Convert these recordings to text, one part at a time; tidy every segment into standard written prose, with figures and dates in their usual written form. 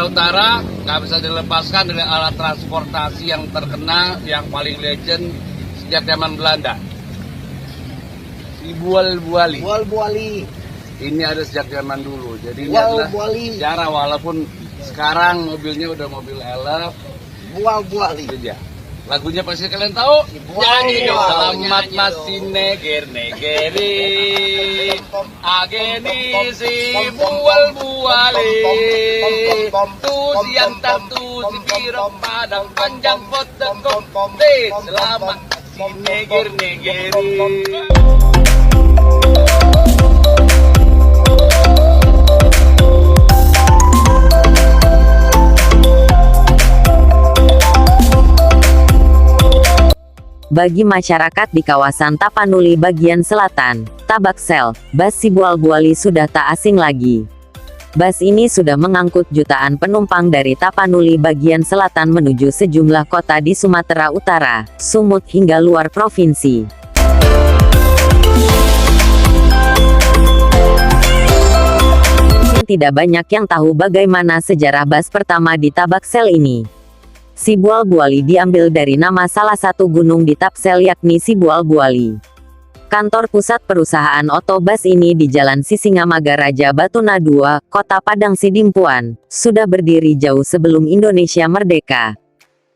Utara nggak bisa dilepaskan dari alat transportasi yang terkenal, yang paling legend sejak zaman Belanda. Si bual-buali. Bual-buali. Ini ada sejak zaman dulu. Jadi ini Bual-buali. adalah sejarah, walaupun sekarang mobilnya udah mobil elf. Bual-buali. Itu dia. Lagunya pasti kalian tahu. Nyanyi dong. Selamat masih neger-negeri. Ageni si bual-buali. Tu siantar tu si pirok padang panjang potong komplit. Selamat si neger-negeri. Bagi masyarakat di kawasan Tapanuli bagian selatan, Tabaksel, bus si bual-buali sudah tak asing lagi. Bus ini sudah mengangkut jutaan penumpang dari Tapanuli bagian selatan menuju sejumlah kota di Sumatera Utara, Sumut hingga luar provinsi. Tidak banyak yang tahu bagaimana sejarah bus pertama di Tabaksel ini. Si Bual-buali diambil dari nama salah satu gunung di Tapsel yakni Si Bual-buali. Kantor pusat perusahaan otobus ini di Jalan Sisingamangaraja Batuna 2, Kota Padang Sidimpuan, sudah berdiri jauh sebelum Indonesia merdeka.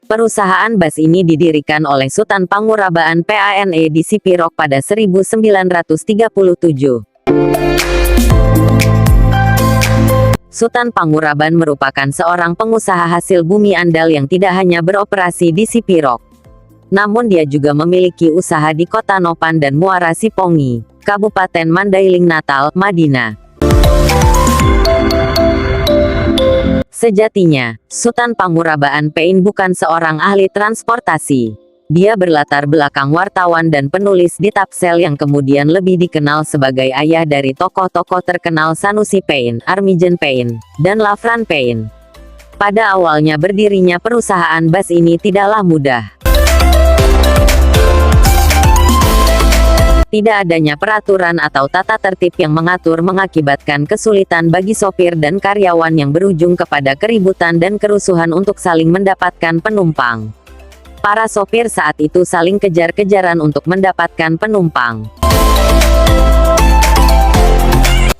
Perusahaan bus ini didirikan oleh Sutan Pangurabaan PANE di Sipirok pada 1937. Sutan Panguraban merupakan seorang pengusaha hasil bumi andal yang tidak hanya beroperasi di Sipirok. Namun dia juga memiliki usaha di Kota Nopan dan Muara Sipongi, Kabupaten Mandailing Natal, Madinah. Sejatinya, Sutan Pangurabaan Pein bukan seorang ahli transportasi. Dia berlatar belakang wartawan dan penulis di Tapsel yang kemudian lebih dikenal sebagai ayah dari tokoh-tokoh terkenal Sanusi Pein, Armijen Pein, dan Lafran Pein. Pada awalnya berdirinya perusahaan bus ini tidaklah mudah. Tidak adanya peraturan atau tata tertib yang mengatur mengakibatkan kesulitan bagi sopir dan karyawan yang berujung kepada keributan dan kerusuhan untuk saling mendapatkan penumpang. Para sopir saat itu saling kejar-kejaran untuk mendapatkan penumpang.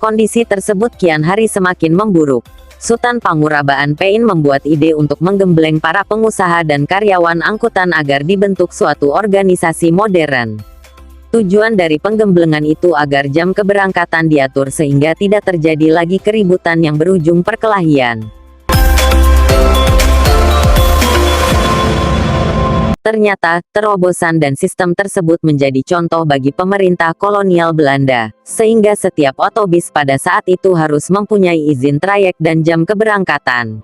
Kondisi tersebut kian hari semakin memburuk. Sutan Pangurabaan Pein membuat ide untuk menggembleng para pengusaha dan karyawan angkutan agar dibentuk suatu organisasi modern. Tujuan dari penggemblengan itu agar jam keberangkatan diatur sehingga tidak terjadi lagi keributan yang berujung perkelahian. Ternyata, terobosan dan sistem tersebut menjadi contoh bagi pemerintah kolonial Belanda, sehingga setiap otobus pada saat itu harus mempunyai izin trayek dan jam keberangkatan.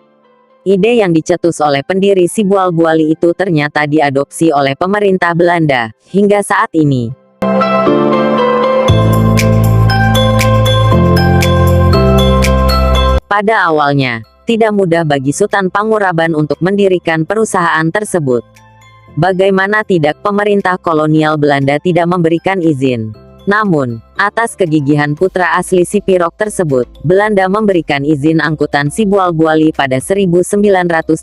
Ide yang dicetus oleh pendiri Si Bual-buali itu ternyata diadopsi oleh pemerintah Belanda, hingga saat ini. Pada awalnya, tidak mudah bagi Sutan Panguraban untuk mendirikan perusahaan tersebut. Bagaimana tidak, pemerintah kolonial Belanda tidak memberikan izin. Namun, atas kegigihan putra asli Sipirok tersebut, Belanda memberikan izin angkutan Si Bual-buali pada 1937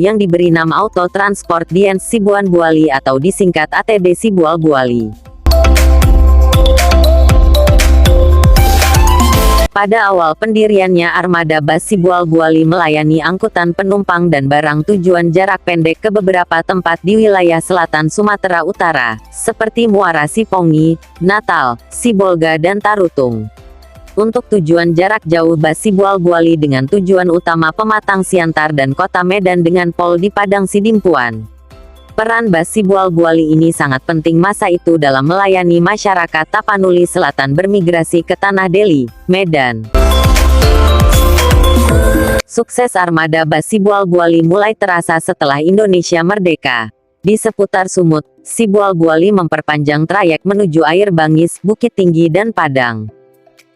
yang diberi nama Auto Transport Diens Si Bual-buali atau disingkat ATD Si Bual-buali. Pada awal pendiriannya armada bus Si Bual-buali melayani angkutan penumpang dan barang tujuan jarak pendek ke beberapa tempat di wilayah selatan Sumatera Utara, seperti Muara Sipongi, Natal, Sibolga dan Tarutung. Untuk tujuan jarak jauh bus Si Bual-buali dengan tujuan utama Pematang Siantar dan Kota Medan dengan pol di Padang Sidimpuan. Peran bus Si Bual-buali ini sangat penting masa itu dalam melayani masyarakat Tapanuli Selatan bermigrasi ke Tanah Deli, Medan. Sukses armada bus Si Bual-buali mulai terasa setelah Indonesia merdeka. Di seputar Sumut, Si Bual-buali memperpanjang trayek menuju Air Bangis, Bukit Tinggi dan Padang.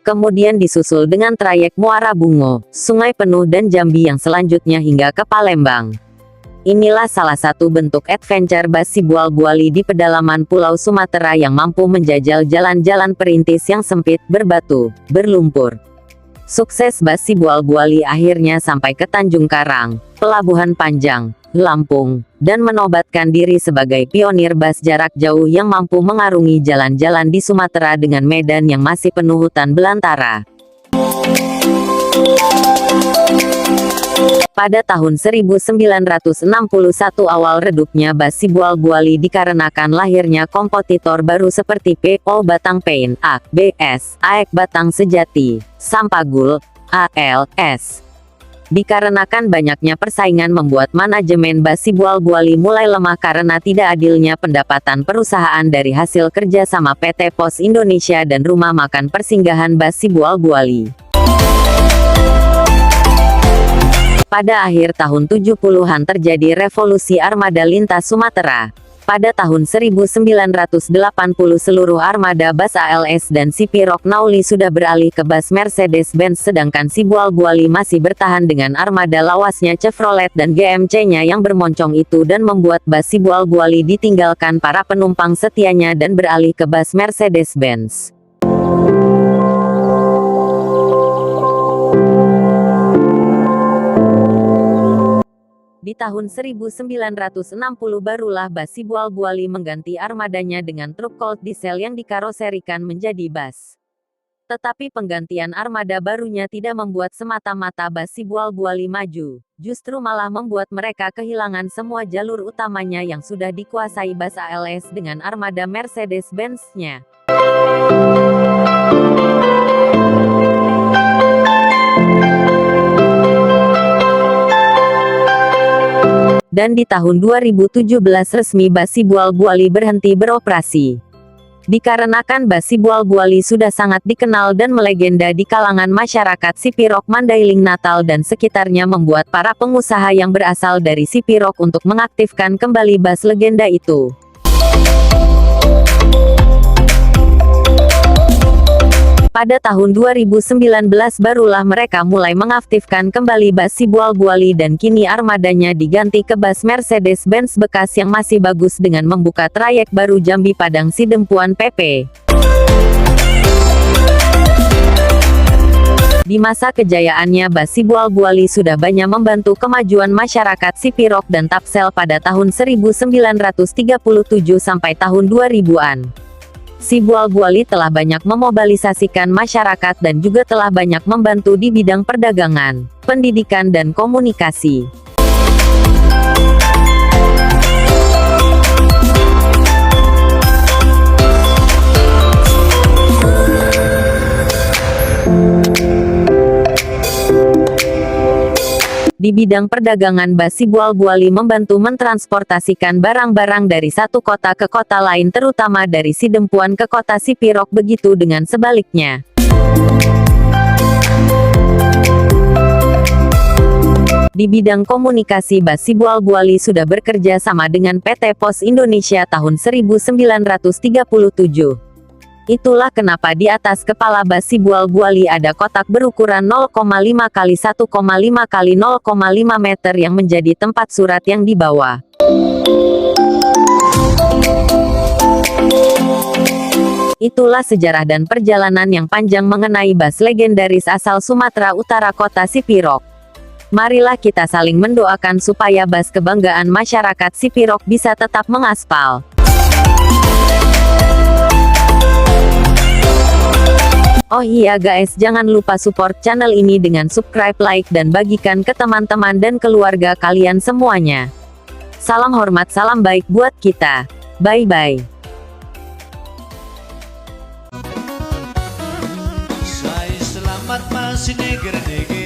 Kemudian disusul dengan trayek Muara Bungo, Sungai Penuh dan Jambi yang selanjutnya hingga ke Palembang. Inilah salah satu bentuk adventure bus Si Bual-buali di pedalaman Pulau Sumatera yang mampu menjajal jalan-jalan perintis yang sempit, berbatu, berlumpur. Sukses bus Sibual-Buali akhirnya sampai ke Tanjung Karang, Pelabuhan Panjang, Lampung, dan menobatkan diri sebagai pionir bus jarak jauh yang mampu mengarungi jalan-jalan di Sumatera dengan medan yang masih penuh hutan belantara. Pada tahun 1961 awal redupnya bus Sibual-Buali dikarenakan lahirnya kompetitor baru seperti P.O. Batang Paint, A.B.S., AEK Batang Sejati, Sampagul, A.L.S. Dikarenakan banyaknya persaingan membuat manajemen bus Sibual-Buali mulai lemah karena tidak adilnya pendapatan perusahaan dari hasil kerjasama PT Pos Indonesia dan rumah makan persinggahan bus Sibual-Buali. Pada akhir tahun 70-an terjadi revolusi armada lintas Sumatera. Pada tahun 1980 seluruh armada bus ALS dan Sipirok Nauli sudah beralih ke bus Mercedes-Benz sedangkan Sibual-Buali masih bertahan dengan armada lawasnya Chevrolet dan GMC-nya yang bermoncong itu dan membuat bus Sibual-Buali ditinggalkan para penumpang setianya dan beralih ke bus Mercedes-Benz. Di tahun 1960 barulah bus Sibual-Buali mengganti armadanya dengan truk Colt diesel yang dikaroserikan menjadi bus. Tetapi penggantian armada barunya tidak membuat semata-mata bus Sibual-Buali maju, justru malah membuat mereka kehilangan semua jalur utamanya yang sudah dikuasai bus ALS dengan armada Mercedes-Benz-nya. Dan di tahun 2017 resmi bus Sibual-Buali berhenti beroperasi. Dikarenakan bus Sibual-Buali sudah sangat dikenal dan melegenda di kalangan masyarakat Sipirok Mandailing Natal dan sekitarnya membuat para pengusaha yang berasal dari Sipirok untuk mengaktifkan kembali bus legenda itu. Pada tahun 2019 barulah mereka mulai mengaktifkan kembali bus Sibual-Buali dan kini armadanya diganti ke bus Mercedes-Benz bekas yang masih bagus dengan membuka trayek baru Jambi Padang Sidempuan PP. Di masa kejayaannya bus Sibual-Buali sudah banyak membantu kemajuan masyarakat Sipirok dan Tapsel pada tahun 1937 sampai tahun 2000-an. Sibual-Buali telah banyak memobilisasikan masyarakat dan juga telah banyak membantu di bidang perdagangan, pendidikan dan komunikasi. Di bidang perdagangan bus Sibual-Buali membantu mentransportasikan barang-barang dari satu kota ke kota lain terutama dari Sidempuan ke kota Sipirok begitu dengan sebaliknya. Di bidang komunikasi bus Sibual-Buali sudah bekerja sama dengan PT Pos Indonesia tahun 1937. Itulah kenapa di atas kepala bus Sibual-Buali ada kotak berukuran 0,5 x 1,5 x 0,5 meter yang menjadi tempat surat yang dibawa. Itulah sejarah dan perjalanan yang panjang mengenai bus legendaris asal Sumatera Utara kota Sipirok. Marilah kita saling mendoakan supaya bus kebanggaan masyarakat Sipirok bisa tetap mengaspal. Oh iya guys, jangan lupa support channel ini dengan subscribe, like, dan bagikan ke teman-teman dan keluarga kalian semuanya. Salam hormat, salam baik buat kita. Bye-bye. Selamat masih neger-neger.